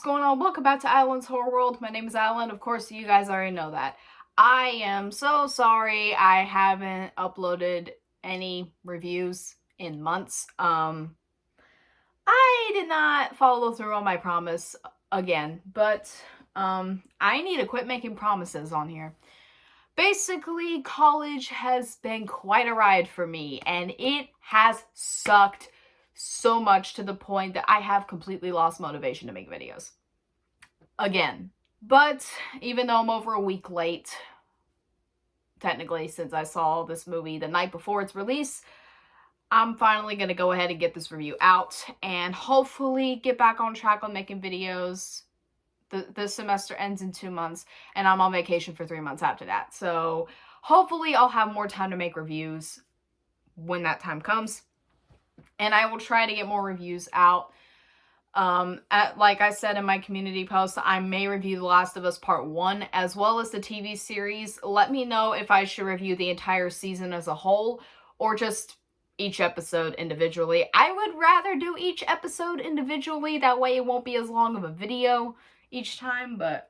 going on? Welcome back to Adelin's Horror World. My name is Adelin. Of course, you guys already know that. I am so sorry I haven't uploaded any reviews in months. I did not follow through on my promise again, but I need to quit making promises on here. Basically, college has been quite a ride for me, and it has sucked so much to the point that I have completely lost motivation to make videos. Again. But even though I'm over a week late, technically, since I saw this movie the night before its release, I'm finally going to go ahead and get this review out and hopefully get back on track on making videos. This semester ends in 2 months, and I'm on vacation for 3 months after that. So hopefully I'll have more time to make reviews when that time comes. And I will try to get more reviews out. Like I said in my community post, I may review The Last of Us Part 1 as well as the TV series. Let me know if I should review the entire season as a whole or just each episode individually. I would rather do each episode individually. That way it won't be as long of a video each time, but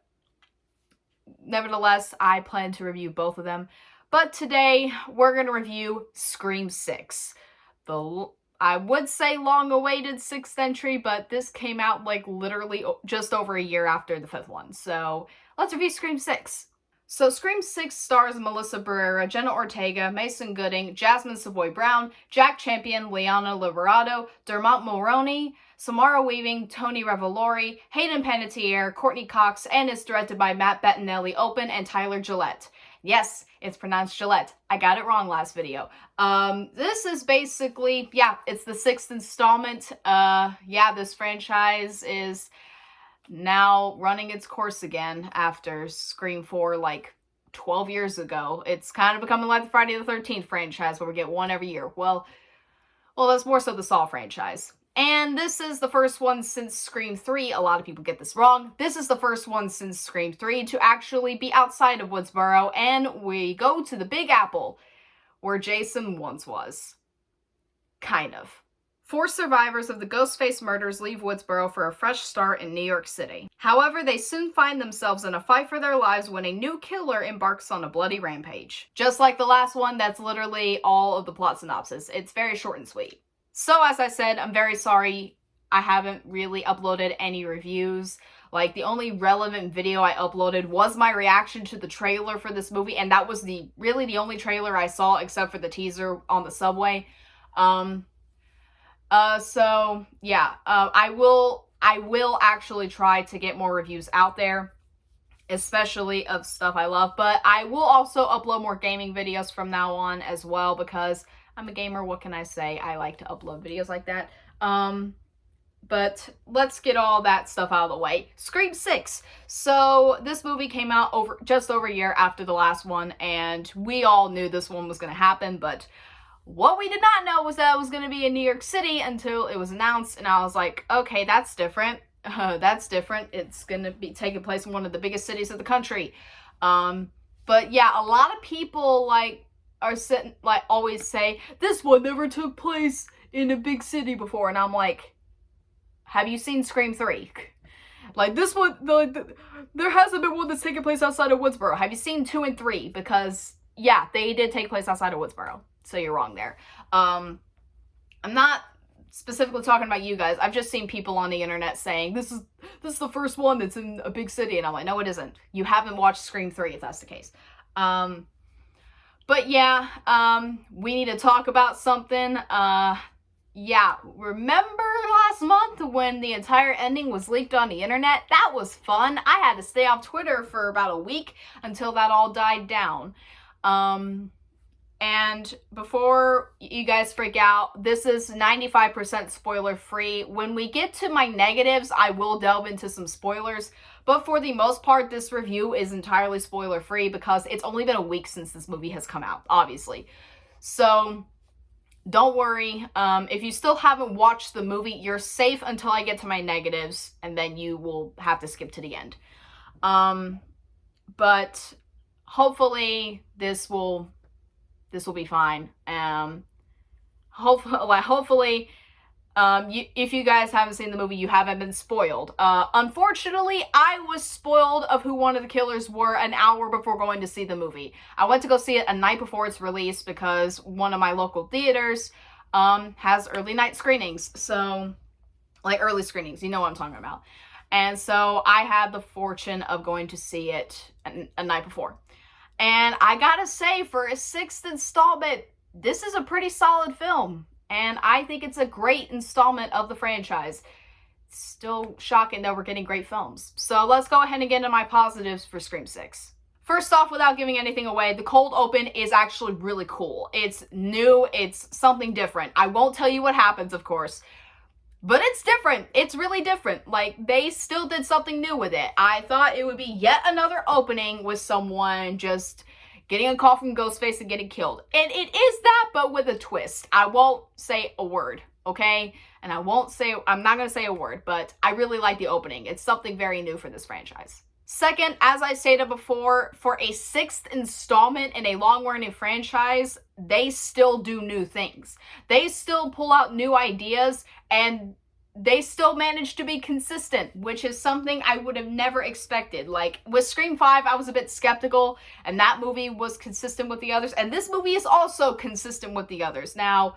nevertheless, I plan to review both of them. But today, we're going to review Scream 6. I would say long-awaited 6th entry, but this came out like literally just over a year after the 5th one. So let's review Scream 6. So Scream 6 stars Melissa Barrera, Jenna Ortega, Mason Gooding, Jasmine Savoy Brown, Jack Champion, Liana Liberato, Dermot Mulroney, Samara Weaving, Tony Revolori, Hayden Panettiere, Courtney Cox, and is directed by Matt Bettinelli Open and Tyler Gillette. Yes, it's pronounced Gillette. I got it wrong last video. This is basically, it's the 6th installment. This franchise is now running its course again after Scream 4 like 12 years ago. It's kind of becoming like the Friday the 13th franchise where we get one every year. Well, that's more so the Saw franchise. And this is the first one since Scream 3. A lot of people get this wrong. This is the first one since Scream 3 to actually be outside of Woodsboro, and we go to the Big Apple, where Jason once was. Kind of. 4 survivors of the Ghostface murders leave Woodsboro for a fresh start in New York City. However, they soon find themselves in a fight for their lives when a new killer embarks on a bloody rampage. Just like the last one, that's literally all of the plot synopsis. It's very short and sweet. So, as I said, I'm very sorry I haven't really uploaded any reviews. Like, the only relevant video I uploaded was my reaction to the trailer for this movie, and that was really the only trailer I saw except for the teaser on the subway. I will actually try to get more reviews out there, especially of stuff I love, but I will also upload more gaming videos from now on as well, because I'm a gamer, what can I say? I like to upload videos like that. But let's get all that stuff out of the way. Scream 6. So this movie came out just over a year after the last one, and we all knew this one was going to happen, but what we did not know was that it was going to be in New York City until it was announced, and I was like, okay, that's different. That's different. It's going to be taking place in one of the biggest cities of the country. But yeah, a lot of people always say, this one never took place in a big city before, and I'm like, have you seen Scream 3? Like, this one, there hasn't been one that's taken place outside of Woodsboro. Have you seen 2 and 3? Because, yeah, they did take place outside of Woodsboro, so you're wrong there. I'm not specifically talking about you guys. I've just seen people on the internet saying, this is the first one that's in a big city, and I'm like, no, it isn't. You haven't watched Scream 3 if that's the case. But yeah, we need to talk about something. Remember last month when the entire ending was leaked on the internet? That was fun. I had to stay off Twitter for about a week until that all died down. And before you guys freak out, this is 95% spoiler free. When we get to my negatives, I will delve into some spoilers. But for the most part, this review is entirely spoiler free because it's only been a week since this movie has come out, obviously. So don't worry. If you still haven't watched the movie, you're safe until I get to my negatives, and then you will have to skip to the end. But hopefully this will be fine. Hopefully If you guys haven't seen the movie, you haven't been spoiled. Unfortunately, I was spoiled of who one of the killers were an hour before going to see the movie. I went to go see it a night before its release because one of my local theaters has early night screenings. So, like early screenings, you know what I'm talking about. And so I had the fortune of going to see it a night before. And I gotta say, for a sixth installment, this is a pretty solid film. And I think it's a great installment of the franchise. It's still shocking that we're getting great films. So let's go ahead and get into my positives for Scream 6. First off, without giving anything away, the cold open is actually really cool. It's new, it's something different. I won't tell you what happens, of course. But it's different. It's really different. Like, they still did something new with it. I thought it would be yet another opening with someone just getting a call from Ghostface and getting killed. And it is that, but with a twist. I won't say a word, okay? And I'm not going to say a word, but I really like the opening. It's something very new for this franchise. Second, as I stated before, for a sixth installment in a long-running franchise, they still do new things. They still pull out new ideas, and they still manage to be consistent, which is something I would have never expected. Like, with Scream 5, I was a bit skeptical, and that movie was consistent with the others, and this movie is also consistent with the others. Now,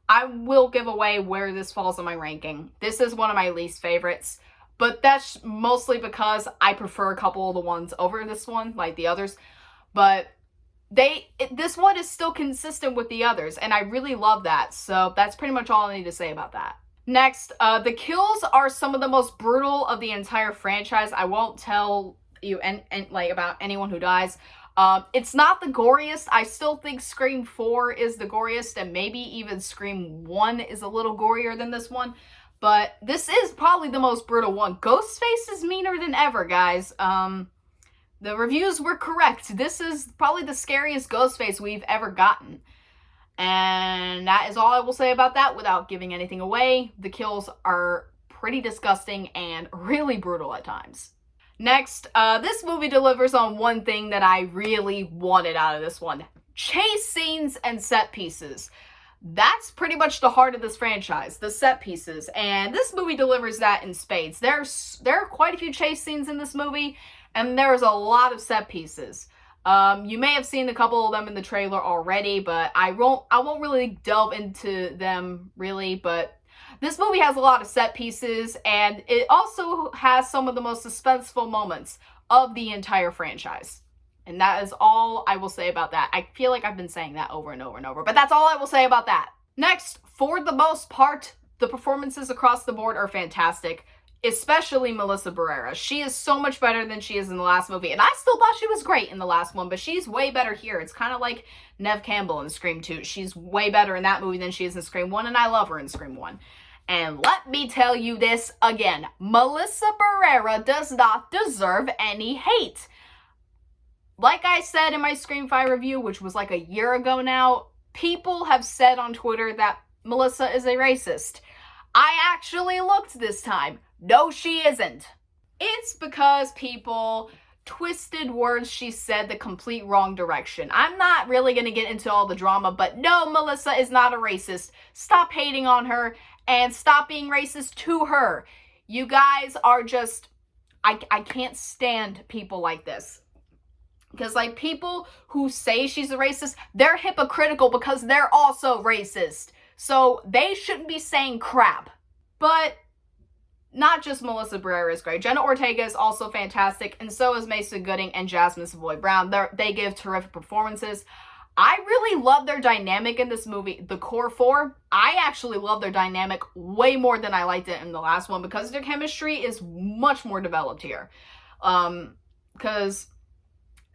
I will give away where this falls in my ranking. This is one of my least favorites. But that's mostly because I prefer a couple of the ones over this one, like the others. But this one is still consistent with the others, and I really love that. So that's pretty much all I need to say about that. Next, the kills are some of the most brutal of the entire franchise. I won't tell you like about anyone who dies. It's not the goriest. I still think Scream 4 is the goriest, and maybe even Scream 1 is a little gorier than this one. But this is probably the most brutal one. Ghostface is meaner than ever, guys. The reviews were correct. This is probably the scariest Ghostface we've ever gotten. And that is all I will say about that without giving anything away. The kills are pretty disgusting and really brutal at times. Next, this movie delivers on one thing that I really wanted out of this one. Chase scenes and set pieces. That's pretty much the heart of this franchise, the set pieces, and this movie delivers that in spades. There are quite a few chase scenes in this movie, and there's a lot of set pieces. You may have seen a couple of them in the trailer already, but I won't really delve into them really, but this movie has a lot of set pieces, and it also has some of the most suspenseful moments of the entire franchise. And that is all I will say about that. I feel like I've been saying that over and over and over, but that's all I will say about that. Next, for the most part, the performances across the board are fantastic, especially Melissa Barrera. She is so much better than she is in the last movie, and I still thought she was great in the last one, but she's way better here. It's kind of like Neve Campbell in Scream 2. She's way better in that movie than she is in Scream 1, and I love her in Scream 1. And let me tell you this again, Melissa Barrera does not deserve any hate. Like I said in my Scream 5 review, which was like a year ago now, people have said on Twitter that Melissa is a racist. I actually looked this time. No, she isn't. It's because people twisted words she said the complete wrong direction. I'm not really going to get into all the drama, but no, Melissa is not a racist. Stop hating on her and stop being racist to her. You guys are just... I can't stand people like this. Because, like, people who say she's a racist, they're hypocritical because they're also racist. So, they shouldn't be saying crap. But, not just Melissa Barrera is great. Jenna Ortega is also fantastic, and so is Mason Gooding and Jasmine Savoy Brown. They give terrific performances. I really love their dynamic in this movie. The core four, I actually love their dynamic way more than I liked it in the last one because their chemistry is much more developed here. Because...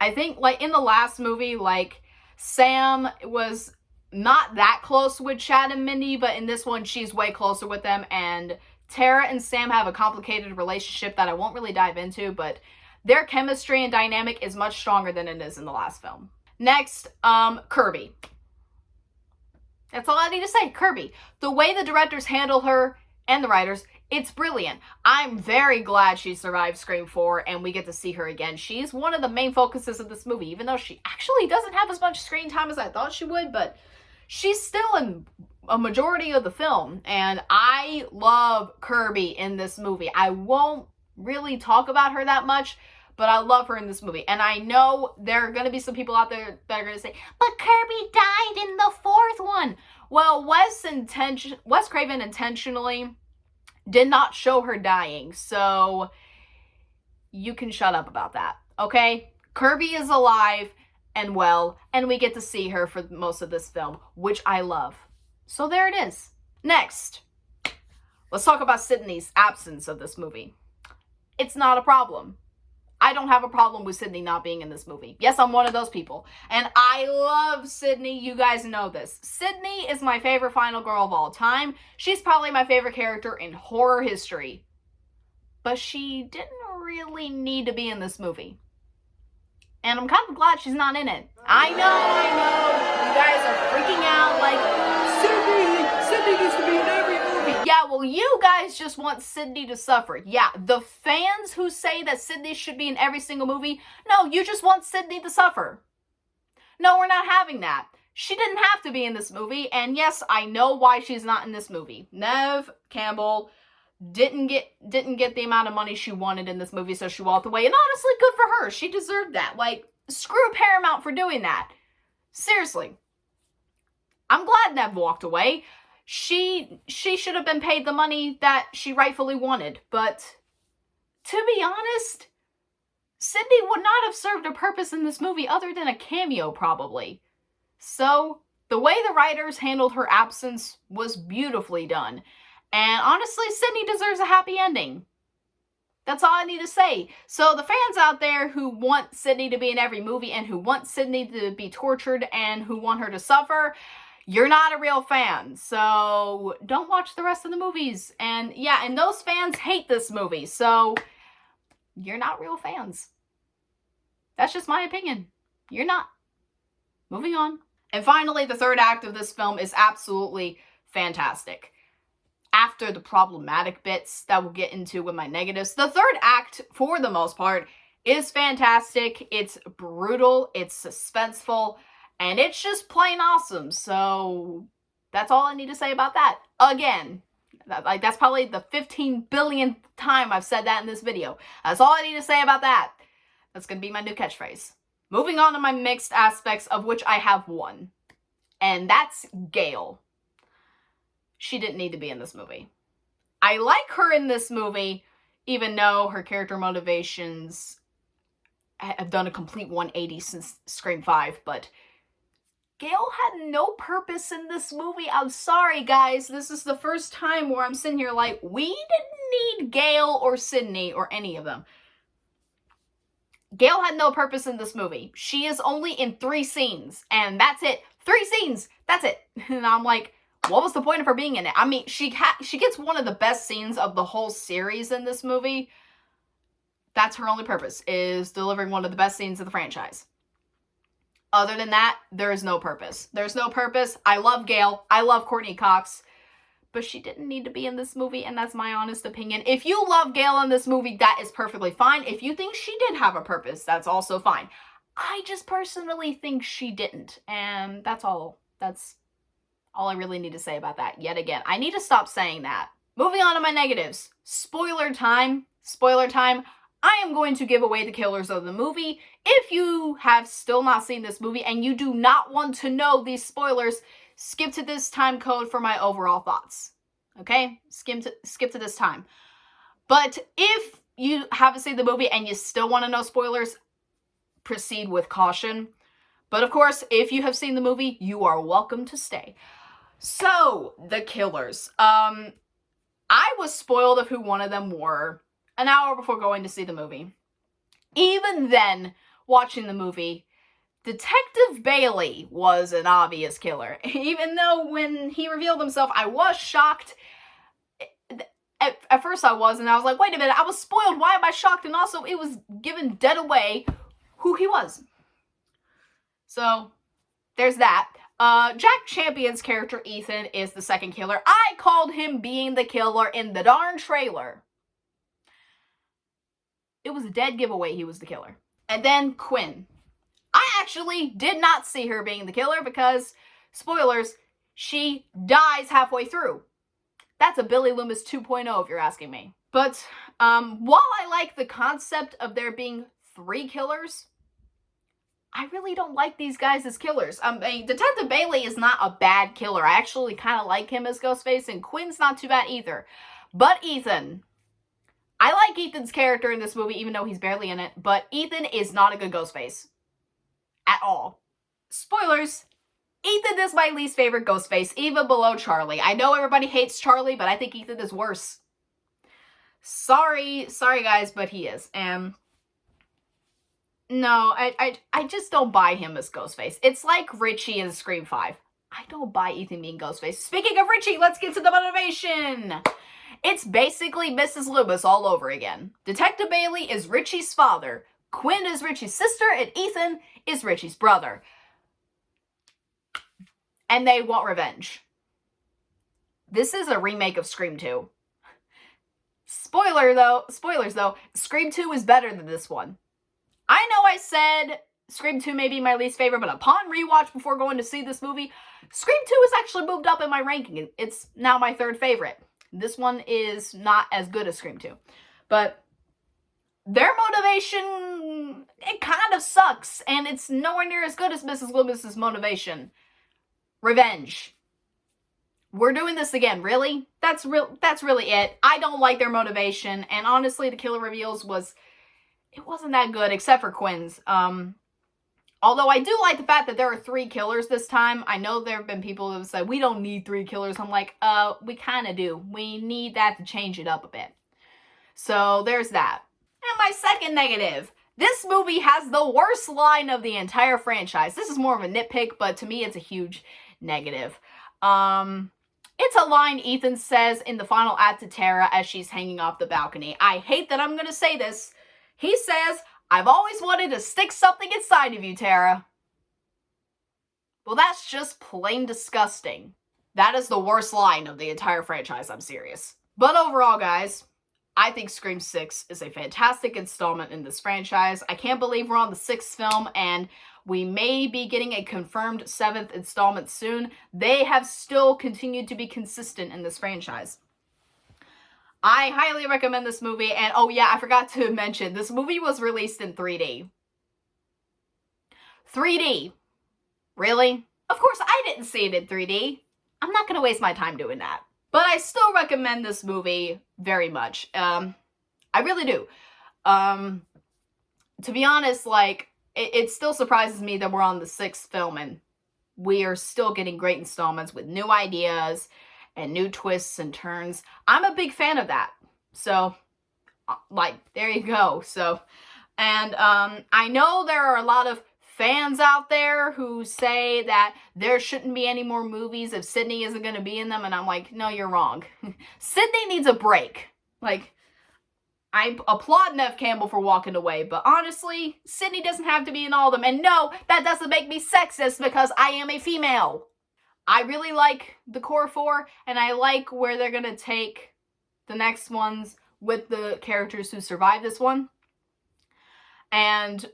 I think, like, in the last movie, like, Sam was not that close with Chad and Mindy, but in this one, she's way closer with them, and Tara and Sam have a complicated relationship that I won't really dive into, but their chemistry and dynamic is much stronger than it is in the last film. Next, Kirby. That's all I need to say, Kirby. The way the directors handle her, and the writers, it's brilliant. I'm very glad she survived Scream 4 and we get to see her again. She's one of the main focuses of this movie, even though she actually doesn't have as much screen time as I thought she would, but she's still in a majority of the film. And I love Kirby in this movie. I won't really talk about her that much, but I love her in this movie. And I know there are going to be some people out there that are going to say, but Kirby died in the fourth one. Well, Wes Craven intentionally did not show her dying, so you can shut up about that, okay? Kirby is alive and well, and we get to see her for most of this film, which I love. So there it is. Next, let's talk about Sydney's absence of this movie. It's not a problem. I don't have a problem with Sydney not being in this movie. Yes, I'm one of those people. And I love Sydney. You guys know this. Sydney is my favorite final girl of all time. She's probably my favorite character in horror history. But she didn't really need to be in this movie. And I'm kind of glad she's not in it. I know. You guys are freaking out like, Sydney needs to be in every movie. Yeah, well, you guys just want Sydney to suffer. Yeah, the fans who say that Sydney should be in every single movie, no, you just want Sydney to suffer. No, we're not having that. She didn't have to be in this movie, and yes, I know why she's not in this movie. Neve Campbell didn't get the amount of money she wanted in this movie, so she walked away. And honestly, good for her. She deserved that. Like, screw Paramount for doing that. Seriously. I'm glad Neve walked away. She should have been paid the money that she rightfully wanted. But to be honest, Sydney would not have served a purpose in this movie other than a cameo, probably. So, the way the writers handled her absence was beautifully done. And honestly, Sydney deserves a happy ending. That's all I need to say. So the fans out there who want Sydney to be in every movie and who want Sydney to be tortured and who want her to suffer, you're not a real fan. So don't watch the rest of the movies. And yeah, and those fans hate this movie. So you're not real fans. That's just my opinion. You're not. Moving on. And finally, the third act of this film is absolutely fantastic. After the problematic bits that we'll get into with my negatives, the third act, for the most part, is fantastic. It's brutal, it's suspenseful, and it's just plain awesome. So that's all I need to say about that. Again, that's probably the 15 billionth time I've said that in this video. That's all I need to say about that. That's going to be my new catchphrase. Moving on to my mixed aspects, of which I have one. And that's Gale. She didn't need to be in this movie. I like her in this movie, even though her character motivations have done a complete 180 since Scream 5, but Gale had no purpose in this movie. I'm sorry, guys. This is the first time where I'm sitting here like, we didn't need Gale or Sydney or any of them. Gale had no purpose in this movie. She is only in 3 scenes, and that's it. 3 scenes! That's it. And I'm like, what was the point of her being in it? I mean, she gets one of the best scenes of the whole series in this movie. That's her only purpose, is delivering one of the best scenes of the franchise. Other than that, there is no purpose. There's no purpose. I love Gale. I love Courtney Cox. But she didn't need to be in this movie, and that's my honest opinion. If you love Gale in this movie, that is perfectly fine. If you think she did have a purpose, that's also fine. I just personally think she didn't. And that's all. That's all I really need to say about that. Yet again, I need to stop saying that. Moving on to my negatives. Spoiler time. Spoiler time. I am going to give away the killers of the movie. If you have still not seen this movie and you do not want to know these spoilers, skip to this time code for my overall thoughts. Okay? Skip to this time. But if you haven't seen the movie and you still want to know spoilers, proceed with caution. But of course, if you have seen the movie, you are welcome to stay. So, the killers. I was spoiled of who one of them were an hour before going to see the movie. Even then, watching the movie, Detective Bailey was an obvious killer. Even though when he revealed himself, I was shocked. At first I was, and I was like, wait a minute, I was spoiled. Why am I shocked? And also, it was given dead away who he was. So, there's that. Jack Champion's character, Ethan, is the second killer. I called him being the killer in the darn trailer. It was a dead giveaway he was the killer. And then Quinn. I actually did not see her being the killer because, spoilers, she dies halfway through. That's a Billy Loomis 2.0 if you're asking me. But while I like the concept of there being 3 killers, I really don't like these guys as killers. Detective Bailey is not a bad killer. I actually kind of like him as Ghostface, and Quinn's not too bad either. But Ethan, I like Ethan's character in this movie, even though he's barely in it, but Ethan is not a good Ghostface. At all. Spoilers, Ethan is my least favorite Ghostface, even below Charlie. I know everybody hates Charlie, but I think Ethan is worse. Sorry guys, but he is. And no, I just don't buy him as Ghostface. It's like Richie in Scream 5. I don't buy Ethan being Ghostface. Speaking of Richie, let's get to the motivation. It's basically Mrs. Loomis all over again. Detective Bailey is Richie's father, Quinn is Richie's sister, and Ethan is Richie's brother. And they want revenge. This is a remake of Scream 2. Spoilers though, Scream 2 is better than this one. I know I said Scream 2 may be my least favorite, but upon rewatch before going to see this movie, Scream 2 has actually moved up in my ranking. It's now my 3rd favorite. This one is not as good as Scream 2. But their motivation, it kind of sucks, and it's nowhere near as good as Mrs. Loomis's motivation. Revenge. We're doing this again, really? That's really it. I don't like their motivation, and honestly, the killer reveals it wasn't that good, except for Quinn's. Although I do like the fact that there are 3 killers this time. I know there have been people who have said, we don't need 3 killers. I'm like, we kind of do. We need that to change it up a bit. So there's that. And my second negative. This movie has the worst line of the entire franchise. This is more of a nitpick, but to me it's a huge negative. It's a line Ethan says in the final act to Tara as she's hanging off the balcony. I hate that I'm going to say this. He says, I've always wanted to stick something inside of you, Tara. Well, that's just plain disgusting. That is the worst line of the entire franchise, I'm serious. But overall, guys, I think Scream 6 is a fantastic installment in this franchise. I can't believe we're on the 6th film, and we may be getting a confirmed 7th installment soon. They have still continued to be consistent in this franchise. I highly recommend this movie, and oh yeah, I forgot to mention, this movie was released in 3D. 3D. Really? Of course, I didn't see it in 3D. I'm not going to waste my time doing that. But I still recommend this movie very much. I really do. To be honest, like, it still surprises me that we're on the 6th film and we are still getting great installments with new ideas and new twists and turns. I'm a big fan of that. So, like, there you go. So, and I know there are a lot of fans out there who say that there shouldn't be any more movies if Sydney isn't going to be in them, and I'm like, no, you're wrong. Sydney needs a break. Like, I applaud Neve Campbell for walking away, but honestly, Sydney doesn't have to be in all of them. And no, that doesn't make me sexist because I am a female. I really like the core 4, and I like where they're going to take the next ones with the characters who survived this one. And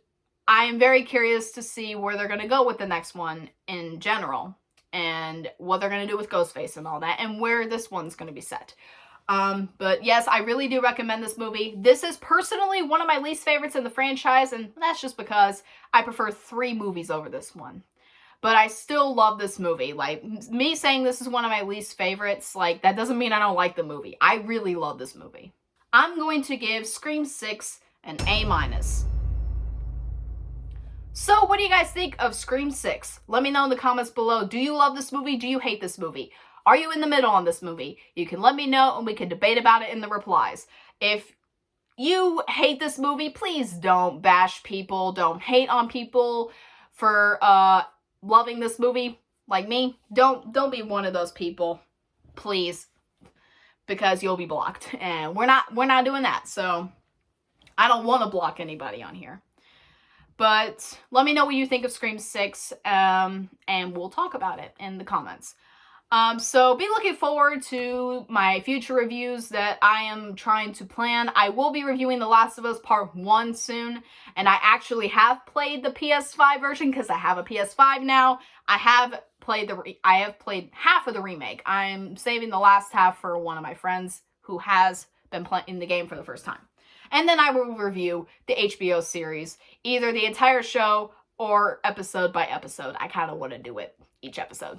I am very curious to see where they're going to go with the next one in general, and what they're going to do with Ghostface and all that, and where this one's going to be set. But yes, I really do recommend this movie. This is personally one of my least favorites in the franchise, and that's just because I prefer 3 movies over this one. But I still love this movie. Like, me saying this is one of my least favorites, like, that doesn't mean I don't like the movie. I really love this movie. I'm going to give Scream 6 an A-. So, what do you guys think of Scream 6? Let me know in the comments below. Do you love this movie? Do you hate this movie? Are you in the middle on this movie? You can let me know and we can debate about it in the replies. If you hate this movie, please don't bash people. Don't hate on people for loving this movie like me. Don't be one of those people, please, because you'll be blocked. And we're not doing that. So I don't want to block anybody on here. But let me know what you think of Scream 6, and we'll talk about it in the comments. So be looking forward to my future reviews that I am trying to plan. I will be reviewing The Last of Us Part 1 soon, and I actually have played the PS5 version because I have a PS5 now. I have played half of the remake. I'm saving the last half for one of my friends who has been playing the game for the first time. And then I will review the HBO series, either the entire show or episode by episode. I kind of want to do it each episode.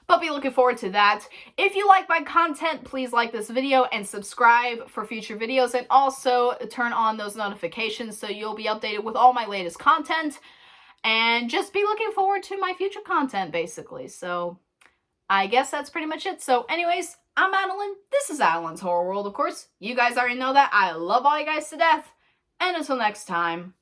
But be looking forward to that. If you like my content, please like this video and subscribe for future videos, and also turn on those notifications so you'll be updated with all my latest content, and just be looking forward to my future content, basically. So I guess that's pretty much it. So anyways, I'm Adeline. This is Adeline's Horror World, of course. You guys already know that. I love all you guys to death. And until next time,